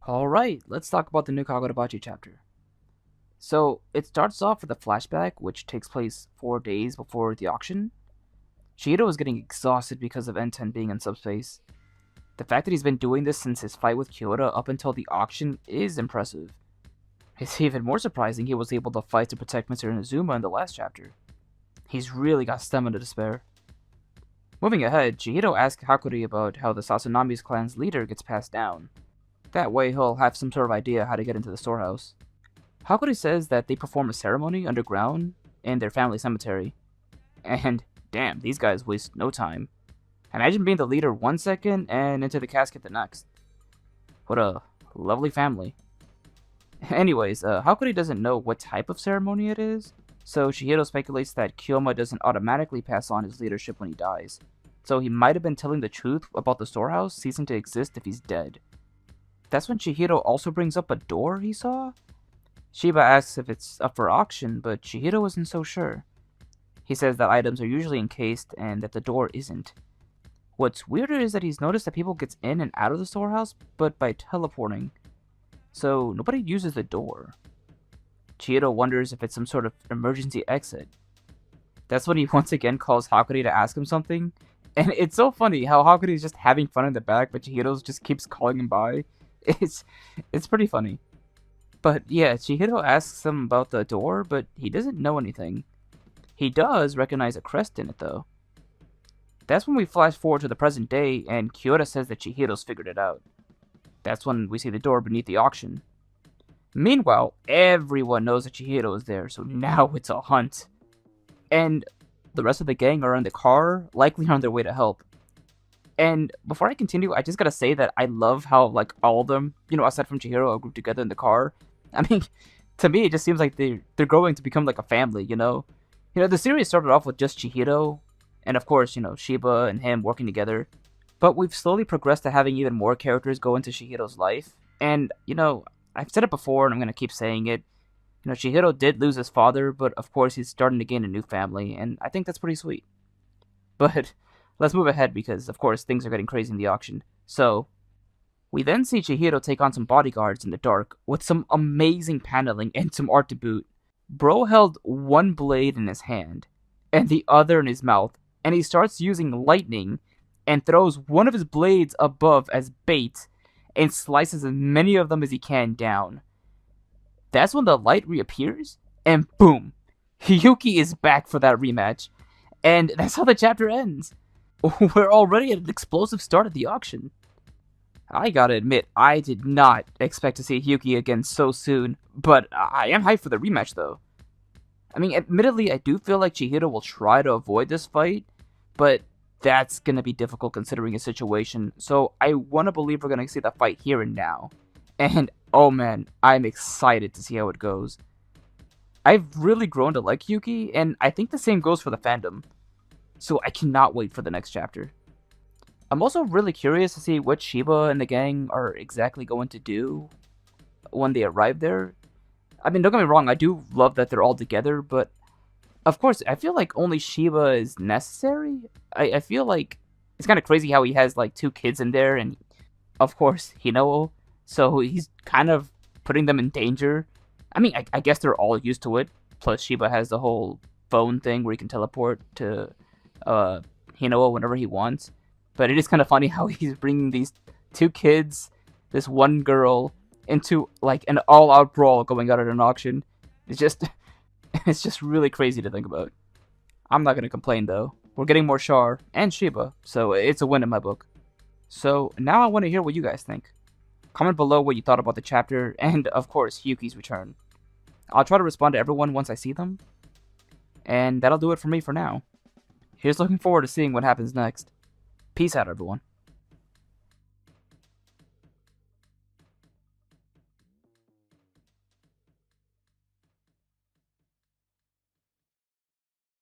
Alright, let's talk about the new Kagurabachi chapter. So, it starts off with a flashback, which takes place 4 days before the auction. Chihiro is getting exhausted because of N10 being in subspace. The fact that he's been doing this since his fight with Kyoto up until the auction is impressive. It's even more surprising he was able to fight to protect Mr. Inazuma in the last chapter. He's really got stamina to spare. Moving ahead, Chihiro asks Hakuri about how the Sasanami's clan's leader gets passed down. That way he'll have some sort of idea how to get into the storehouse. Hakuri says that they perform a ceremony underground in their family cemetery. And damn, these guys waste no time. Imagine being the leader 1 second and into the casket the next. What a lovely family. Anyways, Hakuri doesn't know what type of ceremony it is, so Chihiro speculates that Kyoma doesn't automatically pass on his leadership when he dies. So he might have been telling the truth about the storehouse ceasing to exist if he's dead. That's when Chihiro also brings up a door he saw. Shiba asks if it's up for auction, but Chihiro isn't so sure. He says that items are usually encased and that the door isn't. What's weirder is that he's noticed that people get in and out of the storehouse, but by teleporting. So nobody uses the door. Chihiro wonders if it's some sort of emergency exit. That's when he once again calls Hakuri to ask him something. And it's so funny how Hakuri is just having fun in the back, but Chihiro just keeps calling him by. It's pretty funny. But yeah, Chihiro asks him about the door, but he doesn't know anything. He does recognize a crest in it though. That's when we flash forward to the present day, and Kyoto says that Chihiro's figured it out. That's when we see the door beneath the auction. Meanwhile, everyone knows that Chihiro is there, so now it's a hunt. And the rest of the gang are in the car, likely on their way to help. And before I continue, I just gotta say that I love how, like, all of them, aside from Chihiro, are grouped together in the car. I mean, to me, it just seems like they're growing to become like a family, the series started off with just Chihiro, and of course, Shiba and him working together. But we've slowly progressed to having even more characters go into Chihiro's life. And, I've said it before, and I'm gonna keep saying it. Chihiro did lose his father, but of course he's starting to gain a new family, and I think that's pretty sweet. But let's move ahead because, of course, things are getting crazy in the auction. So, we then see Chihiro take on some bodyguards in the dark with some amazing paneling and some art to boot. Bro held one blade in his hand and the other in his mouth, and he starts using lightning and throws one of his blades above as bait and slices as many of them as he can down. That's when the light reappears, and boom! Hiyuki is back for that rematch. And that's how the chapter ends. We're already at an explosive start of the auction. I gotta admit, I did not expect to see Hiyuki again so soon, but I am hyped for the rematch though. I mean, admittedly, I do feel like Chihiro will try to avoid this fight, but that's gonna be difficult considering his situation, so I wanna believe we're gonna see the fight here and now. And, oh man, I'm excited to see how it goes. I've really grown to like Hiyuki, and I think the same goes for the fandom. So I cannot wait for the next chapter. I'm also really curious to see what Shiba and the gang are exactly going to do when they arrive there. I mean, don't get me wrong, I do love that they're all together, but of course, I feel like only Shiba is necessary. I feel like it's kind of crazy how he has like 2 kids in there, and of course, Hinoo. So he's kind of putting them in danger. I mean, I guess they're all used to it. Plus, Shiba has the whole phone thing where he can teleport to Hinoo whenever he wants. But it is kind of funny how he's bringing these 2 kids, this one girl, into like an all-out brawl going out at an auction. It's just really crazy to think about. I'm not gonna complain though. We're getting more Char and Shiba, so it's a win in my book. So now I want to hear what you guys think. Comment below what you thought about the chapter, and of course, Hiyuki's return. I'll try to respond to everyone once I see them. And that'll do it for me for now. Here's looking forward to seeing what happens next. Peace out, everyone.